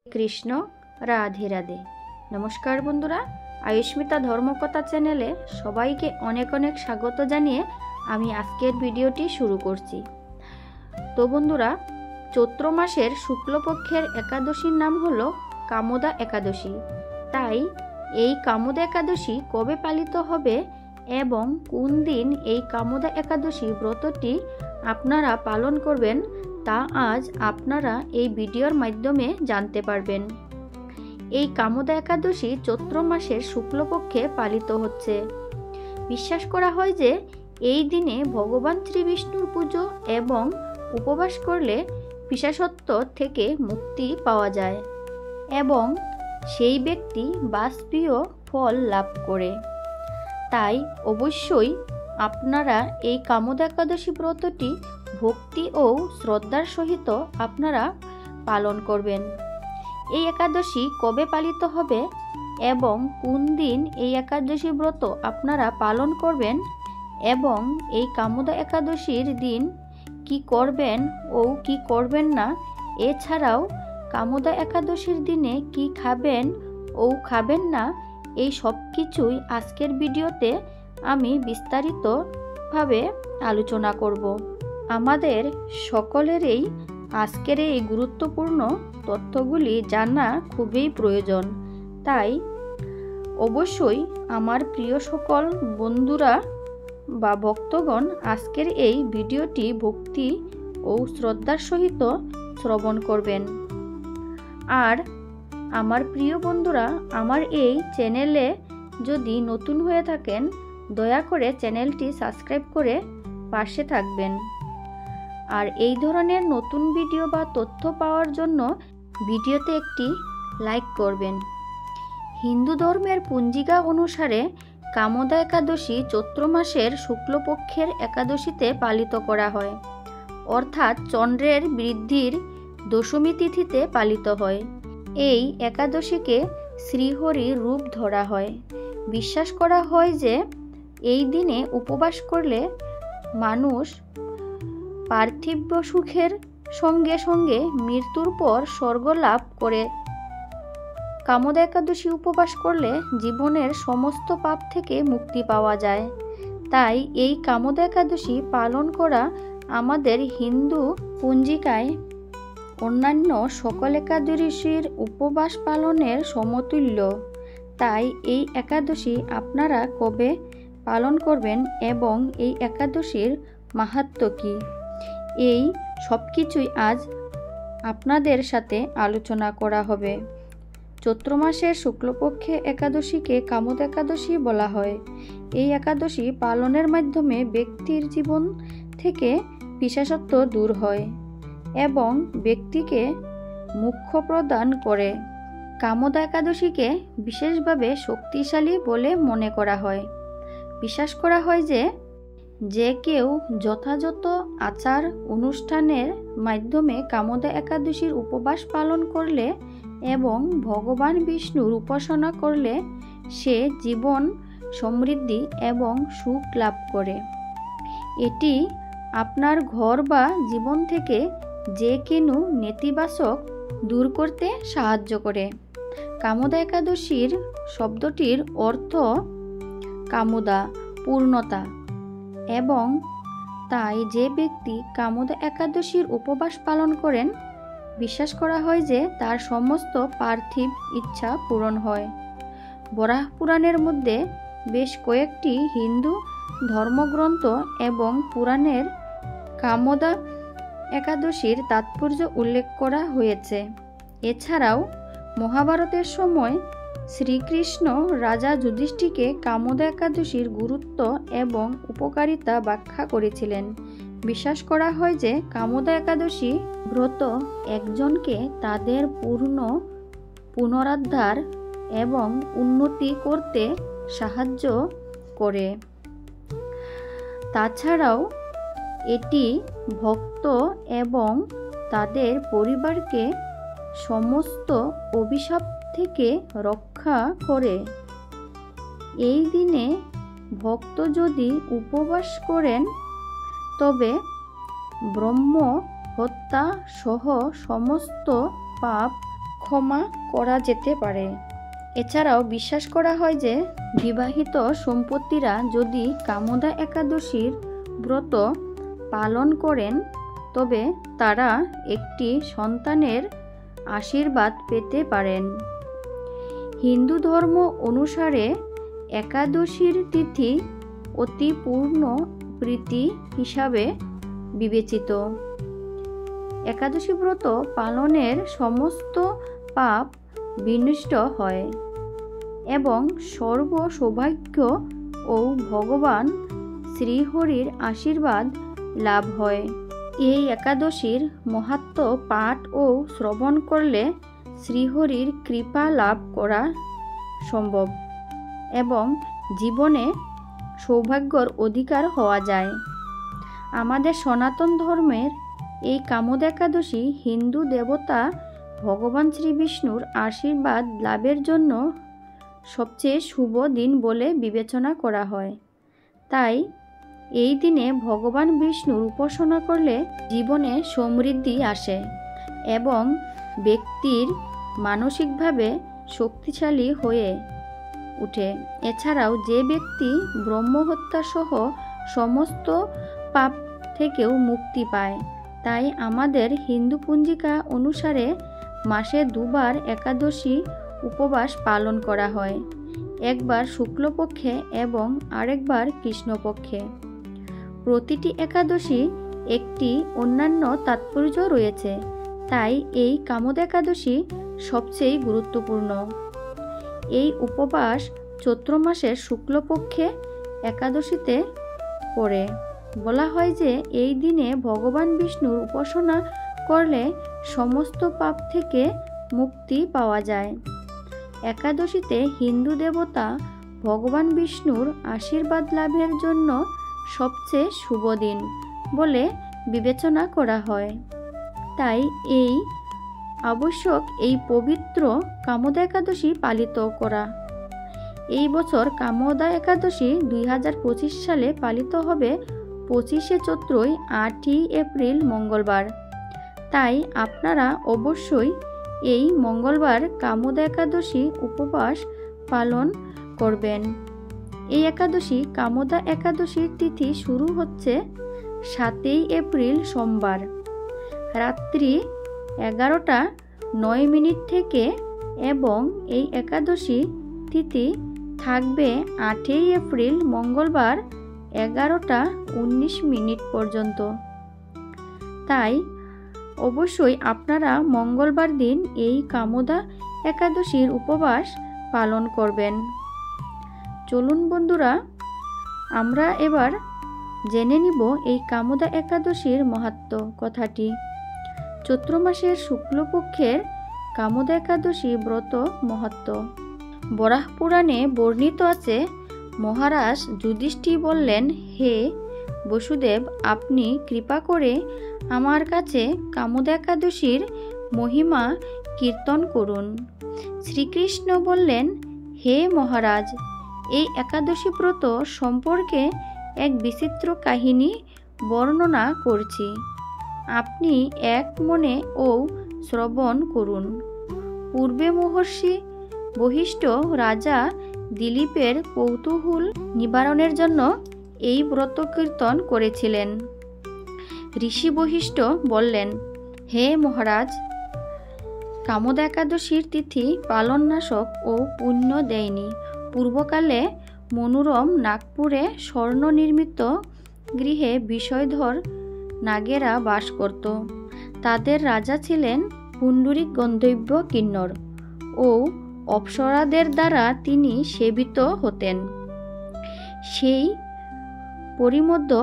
কৃষ্ণ রাধে রাধে। নমস্কার বন্ধুরা, আয়ুষ্মিতা ধর্মকথা চ্যানেলে সবাইকে অনেক অনেক স্বাগত জানিয়ে আমি আজকের ভিডিওটি শুরু করছি। তো বন্ধুরা, চৈত্র মাসের শুক্লপক্ষের একাদশীর নাম হলো কামোদা একাদশী। তাই এই কামোদা একাদশী কবে পালিত হবে এবং কোন দিন এই কামোদা একাদশী ব্রতটি আপনারা পালন করবেন তা আজ আপনারা এই ভিডিওর মাধ্যমে জানতে পারবেন। এই কামোদা একাদশী চৈত্র মাসের শুক্লপক্ষে পালিত হচ্ছে। বিশ্বাস করা হয় যে এই দিনে ভগবান শ্রী বিষ্ণুর পুজো এবং উপবাস করলে পিশাচত্ব থেকে মুক্তি পাওয়া যায় এবং সেই ব্যক্তি বাষ্পীয় ফল লাভ করে। তাই অবশ্যই আপনারা এই কামোদা একাদশী ব্রতটি ভক্তি ও শ্রদ্ধার সহিত আপনারা পালন করবেন। এই একাদশী কবে পালিত হবে এবং কোন দিন এই একাদশী ব্রত আপনারা পালন করবেন এবং এই কামোদা একাদশীর দিন কি করবেন ও কি করবেন না, এছাড়াও কামোদা একাদশীর দিনে কি খাবেন ও খাবেন না, এই সব কিছুই আজকের ভিডিওতে আমি বিস্তারিতভাবে আলোচনা করব। আমাদের সকলেরই আজকের এই গুরুত্বপূর্ণ তথ্যগুলি জানা খুবই প্রয়োজন। তাই অবশ্যই আমার প্রিয় সকল বন্ধুরা বা ভক্তগণ আজকের এই ভিডিওটি ভক্তি ও শ্রদ্ধার সহিত শ্রবণ করবেন। আর আমার প্রিয় বন্ধুরা, আমার এই চ্যানেলে যদি নতুন হয়ে থাকেন দয়া করে চ্যানেলটি সাবস্ক্রাইব করে পাশে থাকবেন। আর এই ধরনের নতুন ভিডিও বা তথ্য পাওয়ার জন্য ভিডিওতে একটি লাইক করবেন। হিন্দু ধর্মের পঞ্জিকা অনুসারে কামোদা একাদশী চৈত্র মাসের শুক্লপক্ষের একাদশীতে পালিত করা হয়, অর্থাৎ চন্দ্রের বৃদ্ধির দশমী তিথিতে পালিত হয়। এই একাদশীকে শ্রীহরির রূপ ধরা হয়। বিশ্বাস করা হয় যে এই দিনে উপবাস করলে মানুষ পার্থিব সুখের সঙ্গে সঙ্গে মৃত্যুর পর স্বর্গ লাভ করে। কামোদা একাদশী উপবাস করলে জীবনের সমস্ত পাপ থেকে মুক্তি পাওয়া যায়। তাই এই কামোদা একাদশী পালন করা আমাদের হিন্দু পঞ্জিকায় অন্যান্য সকল একাদশীর উপবাস পালনের সমতুল্য। তাই এই একাদশী আপনারা কবে পালন করবেন এবং এই একাদশীর মাহাত্ম্য কী, এই সব কিছুই আজ আপনাদের সাথে আলোচনা করা হবে। চৈত্র মাসের শুক্লপক্ষে একাদশীকে কামোদা একাদশী বলা হয়। এই একাদশী পালনের মাধ্যমে ব্যক্তির জীবন থেকে পিশাচত্ব দূর হয় এবং ব্যক্তিকে মোক্ষ প্রদান করে। কামোদা একাদশীকে বিশেষভাবে শক্তিশালী বলে মনে করা হয়। বিশ্বাস করা হয় যে কেউ যথাযথ আচার অনুষ্ঠানের মাধ্যমে কামোদা একাদশীর উপবাস পালন করলে এবং ভগবান বিষ্ণুর উপাসনা করলে সে জীবন সমৃদ্ধি এবং সুখ লাভ করে। এটি আপনার ঘর বা জীবন থেকে যে কোনো নেতিবাচক দূর করতে সাহায্য করে। কামোদা একাদশীর শব্দটির অর্থ কামোদা, পূর্ণতা, এবং তাই যে ব্যক্তি কামোদা একাদশীর উপবাস পালন করেন বিশ্বাস করা হয় যে তার সমস্ত পার্থিব ইচ্ছা পূরণ হয়। বরাহ পুরাণের মধ্যে বেশ কয়েকটি হিন্দু ধর্মগ্রন্থ এবং পুরাণের কামোদা একাদশীর তাৎপর্য উল্লেখ করা হয়েছে। এছাড়াও মহাভারতের সময় শ্রীকৃষ্ণ রাজা যুধিষ্ঠিরকে কামোদা একাদশীর গুরুত্ব এবং উপকারিতা ব্যাখ্যা করেছিলেন। বিশ্বাস করা হয় যে কামোদা একাদশী ব্রত একজনকে তাদের পুনরুদ্ধার এবং উন্নতি করতে সাহায্য করে। তাছাড়াও এটি ভক্ত এবং তাদের পরিবারকে সমস্ত অভিশাপ থেকে রক্ষা করে। এই দিনে ভক্ত যদি উপবাস করেন তবে ব্রহ্ম হত্যা সহ সমস্ত পাপ ক্ষমা করা যেতে পারে। এছাড়াও বিশ্বাস করা হয় যে বিবাহিত দম্পতিরা যদি কামদা একাদশীর ব্রত পালন করেন তবে তারা একটি সন্তানের আশীর্বাদ পেতে পারেন। হিন্দু ধর্ম অনুসারে একাদশীর তিথি অতি পূর্ণ প্রীতি হিসাবে বিবেচিত। একাদশী ব্রত পালনের সমস্ত পাপ বিনষ্ট হয় এবং সর্ব সৌভাগ্য ও ভগবান শ্রীহরির আশীর্বাদ লাভ হয়। এই একাদশীর মাহাত্ম্য পাঠ ও শ্রবণ করলে শ্রীহরির কৃপা লাভ করা সম্ভব এবং জীবনে সৌভাগ্যর অধিকার হওয়া যায়। আমাদের সনাতন ধর্মের এই কামদা একাদশী হিন্দু দেবতা ভগবান শ্রীবিষ্ণুর আশীর্বাদ লাভের জন্য সবচেয়ে শুভ দিন বলে বিবেচনা করা হয়। তাই এই দিনে ভগবান বিষ্ণুর উপাসনা করলে জীবনে সমৃদ্ধি আসে এবং ব্যক্তির মানসিকভাবে শক্তিশালী হয়ে ওঠে। এছাড়াও যে ব্যক্তি ব্রহ্মহত্যা সহ সমস্ত পাপ থেকেও মুক্তি পায়। তাই আমাদের হিন্দু পঞ্জিকা অনুসারে মাসে দুবার একাদশী উপবাস পালন করা হয়, একবার শুক্লপক্ষে এবং আরেকবার কৃষ্ণপক্ষে। প্রতিটি একাদশী একটি অন্যান্য তাৎপর্য রয়েছে, তাই এই কামদা একাদশী সবচেয়ে গুরুত্বপূর্ণ। এই উপবাস চৈত্র মাসের শুক্লপক্ষে একাদশীতে পড়ে। বলা হয় যে এই দিনে ভগবান বিষ্ণুর উপাসনা করলে সমস্ত পাপ থেকে মুক্তি পাওয়া যায়। একাদশীতে হিন্দু দেবতা ভগবান বিষ্ণুর আশীর্বাদ লাভের জন্য সবচেয়ে শুভ দিন বলে বিবেচনা করা হয়। তাই এই আবশ্যক এই পবিত্র কামদা একাদশী পালিত করা। এই বছর কামদা একাদশী 2025 সালে পালিত হবে 25শে চৈত্রই 8ই এপ্রিল মঙ্গলবার। তাই আপনারা অবশ্যই এই মঙ্গলবার কামদা একাদশী উপবাস পালন করবেন। এই একাদশী কামদা একাদশীর তিথি শুরু হচ্ছে 7ই এপ্রিল সোমবার রাত্রি 11:09 থেকে এবং এই একাদশী তিথি থাকবে 8ই এপ্রিল মঙ্গলবার 11:19 পর্যন্ত। তাই অবশ্যই আপনারা মঙ্গলবার দিন এই কামদা একাদশীর উপবাস পালন করবেন। চলুন বন্ধুরা, আমরা এবার জেনে নিব এই কামদা একাদশীর মাহাত্ম্য কথাটি। চৈত্র মাসের শুক্লপক্ষের কামদা একাদশী ব্রত মাহাত্ম্য। বরাহ পুরাণে বর্ণিত আছে, মহারাজ যুধিষ্ঠির বললেন, হে বসুদেব, আপনি কৃপা করে আমার কাছে কামদা একাদশীর মহিমা কীর্তন করুন। শ্রীকৃষ্ণ বললেন, হে মহারাজ, এই একাদশী ব্রত সম্পর্কে এক বিচিত্র কাহিনী বর্ণনা করছি, আপনি এক মনে ও শ্রবণ করুন। পূর্বে মহর্ষি বশিষ্ঠ রাজা দিলীপের কৌতূহল নিবারণের জন্য এই ব্রত কীর্তন করেছিলেন। ঋষি বশিষ্ঠ বললেন, হে মহারাজ, কামদা একাদশীর তিথি পালননাশক ও পুণ্য দেয়নি। পূর্বকালে মনোরম নাগপুরে স্বর্ণ নির্মিত গৃহে বিষয়ধর নাগেরা বাস করত। তাদের রাজা ছিলেন পুণ্ডরীক গন্ধর্ব কিন্নর ও অপ্সরাদের দ্বারা তিনি সেবিত হতেন। সেই পরিমধ্যে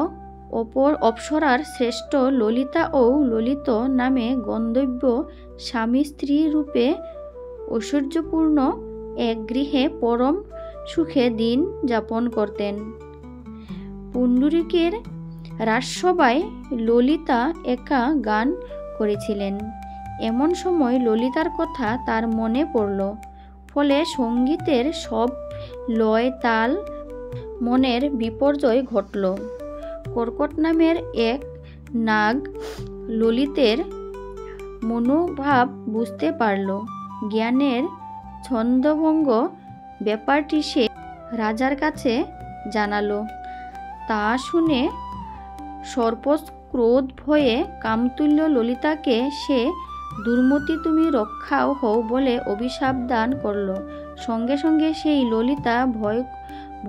অপর অপ্সরার শ্রেষ্ঠ ললিতা ও ললিত নামে গন্ধর্ব স্বামী স্ত্রী রূপে ঐশ্বর্যপূর্ণ এক গৃহে পরম সুখে দিন যাপন করতেন। পুণ্ডরীকের রাজসভায় ললিতা একা গান করেছিলেন। এমন সময় ললিতার কথা তার মনে পড়ল। ফলে সঙ্গীতের সব লয় তাল মনের বিপর্যয় ঘটল। কর্কট নামের এক নাগ ললিতের মনোভাব বুঝতে পারল জ্ঞানের ছন্দভঙ্গ ব্যাপারটি সে রাজার কাছে জানালো। তা শুনে সর্পস ক্রোধ ভয়ে কামতুল্য ললিতাকে সে দুর্মতি তুমি রক্ষাও হও বলে অভিশাপ দান করল। সঙ্গে সঙ্গে সেই ললিতা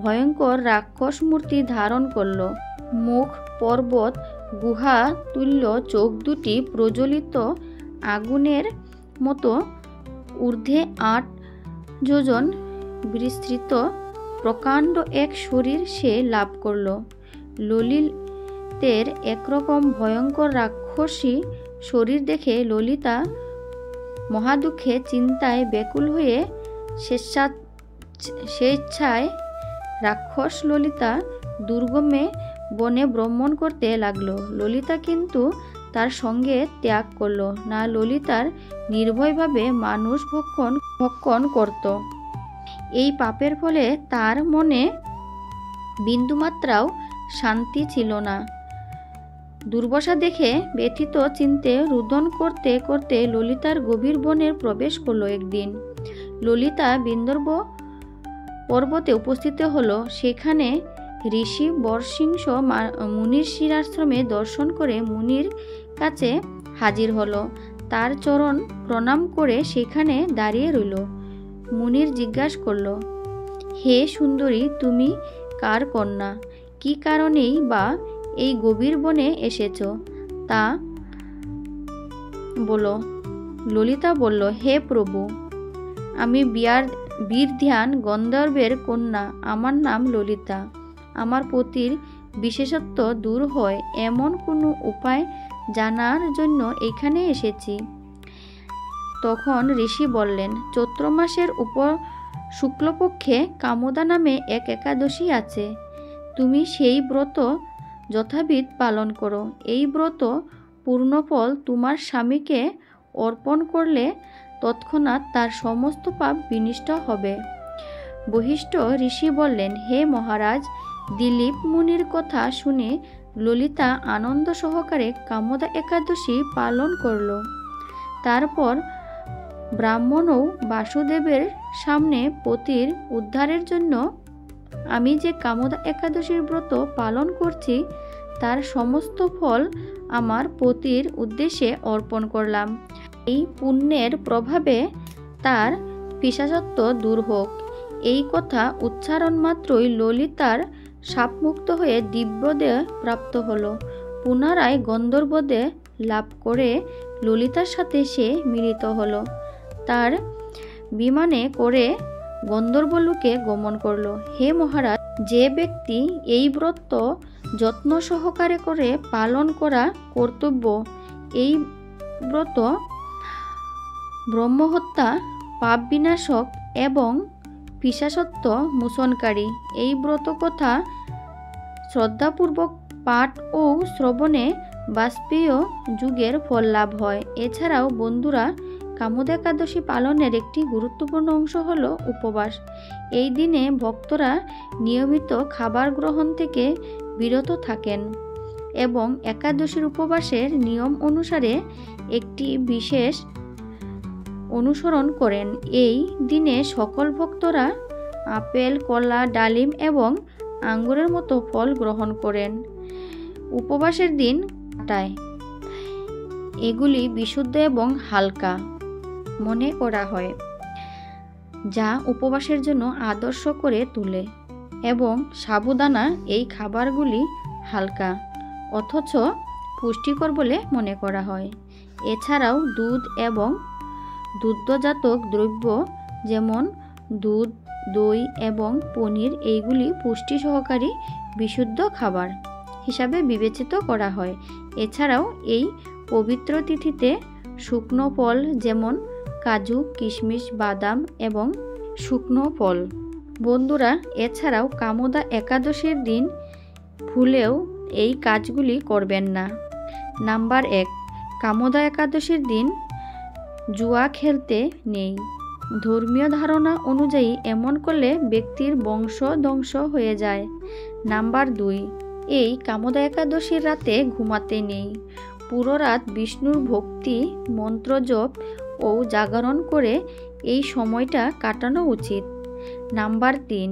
ভয়ঙ্কর রাক্ষস মূর্তি ধারণ করল। মুখ পর্বত গুহা তুল্য, চোখ দুটি প্রজ্বলিত আগুনের মতো, ঊর্ধ্বে 8 যোজন বিস্তৃত প্রকাণ্ড এক শরীর সে লাভ করল। ললিতের একরকম ভয়ঙ্কর রাক্ষসী শরীর দেখে ললিতা মহাদুঃখে চিন্তায় ব্যাকুল হয়ে স্বেচ্ছায় রাক্ষস ললিতা দুর্গমে বনে ভ্রমণ করতে লাগলো। ললিতা কিন্তু তার সঙ্গে ত্যাগ করল না। ললিতার নির্ভয়ভাবে মানুষ ভক্ষণ করত। এই পাপের ফলে তার মনে বিন্দুমাত্রাও শান্তি ছিল না। দুর্দশা দেখে ব্যথিত চিন্তে রুদন করতে করতে ললিতার গভীর বনের প্রবেশ করল। একদিন ললিতা বিন্দর্ভ পর্বতে উপস্থিত হলো। সেখানে ঋষি বরসিংহ মুনির শিরাশ্রমে দর্শন করে মুনির কাছে হাজির হলো। তার চরণ প্রণাম করে সেখানে দাঁড়িয়ে রইল। মুনির জিজ্ঞাসা করল, হে সুন্দরী, তুমি কার কন্যা? কি কারণেই বা এই গভীর বনে এসেছ তা বলো। ললিতা বলল, হে প্রভু, আমি বীরধ্যান গন্ধর্বের কন্যা। আমার নাম ললিতা। আমার পতির বিশেষত্ব দূর হয় এমন কোনো উপায় জানার জন্য এখানে এসেছি। তখন ঋষি বললেন, চৈত্র মাসের শুক্লপক্ষে কামদা নামে এক একাদশী আছে। তুমি সেই ব্রত যথাবিধ পালন করো। এই ব্রত পূর্ণফল তোমার স্বামীকে অর্পণ করলে তৎক্ষণাৎ তার সমস্ত পাপ বিনষ্ট হবে। বশিষ্ঠ ঋষি বললেন, হে মহারাজ, দিলীপ মুনির কথা শুনে ললিতা আনন্দ সহকারে কামদা একাদশী পালন করল। তারপর ব্রাহ্মণও বাসুদেবের সামনে পতির উদ্ধারের জন্য আমি যে কামদা একাদশীর ব্রত পালন করছি তার সমস্ত ফল আমার পতির উদ্দেশ্যে অর্পণ করলাম। এই পুণ্যের প্রভাবে তার পিশাচত্ব দূর হোক। এই কথা উচ্চারণ মাত্রই ললিতার শাপমুক্ত হয়ে দিব্যদেহ প্রাপ্ত হল। পুনরায় গন্ধর্বদেহ লাভ করে ললিতার সাথে সে মিলিত হল। তার বিমানে করে গন্ধর্বলোকে গমন করল। হে মহারাজ, যে ব্যক্তি এই ব্রত যত্ন সহকারে করে পালন করা কর্তব্য, এই ব্রত ব্রহ্মহত্যা, পাপ বিনাশক এবং পিশাচত্ব মোচনকারী। এই ব্রত কথা শ্রদ্ধাপূর্বক পাঠ ও শ্রবণে বাজপেয় যুগের ফল লাভ হয়। এছাড়াও বন্ধুরা, কামদা একাদশী পালনের একটি গুরুত্বপূর্ণ অংশ হলো উপবাস। এই দিনে ভক্তরা নিয়মিত খাবার গ্রহণ থেকে বিরত থাকেন এবং একাদশীর উপবাসের নিয়ম অনুসারে একটি বিশেষ অনুসরণ করেন। এই দিনে সকল ভক্তরা আপেল, কলা, ডালিম এবং আঙ্গুরের মতো ফল গ্রহণ করেন। উপবাসের দিন কাটায়। এগুলি বিশুদ্ধ এবং হালকা মনে করা হয়, যা উপবাসের জন্য আদর্শ করে তোলে, এবং সাবুদানা এই খাবারগুলি হালকা অথচ পুষ্টিকর বলে মনে করা হয়। এছাড়াও দুধ এবং দুগ্ধজাত দ্রব্য যেমন দুধ, দই এবং পনির এইগুলি পুষ্টি সহকারী বিশুদ্ধ খাবার হিসাবে বিবেচিত করা হয়। এছাড়াও এই পবিত্র তিথিতে শুকনো ফল যেমন কাজু, কিশমিশ, বাদাম এবং শুকনো ফল। বন্ধুরা, এছাড়াও কামদা একাদশীর দিন ভুলেও এই কাজগুলি করবেন না। নাম্বার 1, কামদা একাদশীর দিন জুয়া খেলতে নেই। ধর্মীয় ধারণা অনুযায়ী এমন করলে ব্যক্তির বংশ ধ্বংস হয়ে যায়। নাম্বার 2, এই কামদা একাদশীর রাতে ঘুমাতে নেই। পুরো রাত বিষ্ণুর ভক্তি, মন্ত্র জপ ও জাগরণ করে এই সময়টা কাটানো উচিত। নাম্বার 3,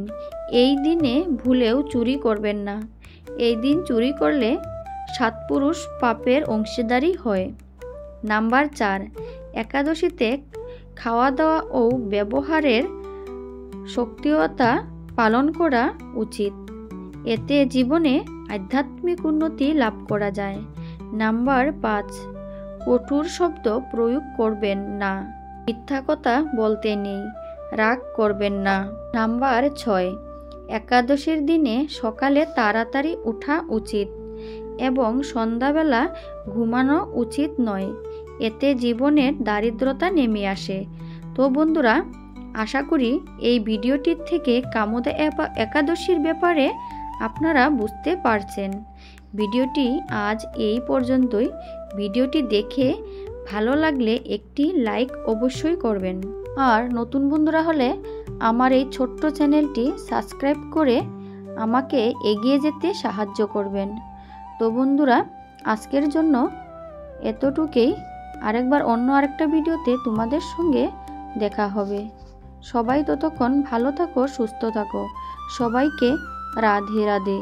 এই দিনে ভুলেও চুরি করবেন না। এই দিন চুরি করলে 7 পুরুষ পাপের অংশীদারি হয়। নাম্বার 4, একাদশীতে খাওয়া দাওয়া ও ব্যবহারের সক্রিয়তা পালন করা উচিত। এতে জীবনে আধ্যাত্মিক উন্নতি লাভ করা যায়। নাম্বার 5, কঠোর শব্দ প্রয়োগ করবেন না। মিথ্যা কথা বলতে নেই, রাগ করবেন না। নাম্বার 6, একাদশীর দিনে সকালে তাড়াতাড়ি ওঠা উচিত এবং সন্ধ্যাবেলা ঘুমানো উচিত নয়। এতে জীবনের দারিদ্রতা নেমে আসে। তো বন্ধুরা, আশা করি এই ভিডিওটির থেকে কামদা একাদশীর ব্যাপারে আপনারা বুঝতে পারছেন। ভিডিওটি আজ এই পর্যন্তই। ভিডিওটি দেখে ভালো লাগলে একটি লাইক অবশ্যই করবেন, আর নতুন বন্ধুরা হলে আমার এই ছোট্ট চ্যানেলটি সাবস্ক্রাইব করে আমাকে এগিয়ে যেতে সাহায্য করবেন। তো বন্ধুরা, আজকের জন্য এতটুকুই। আরেকবার অন্য আরেকটা ভিডিওতে তোমাদের সঙ্গে দেখা হবে। সবাই ততক্ষণ ভালো থাকো, সুস্থ থাকো। সবাইকে রাধে রাধে।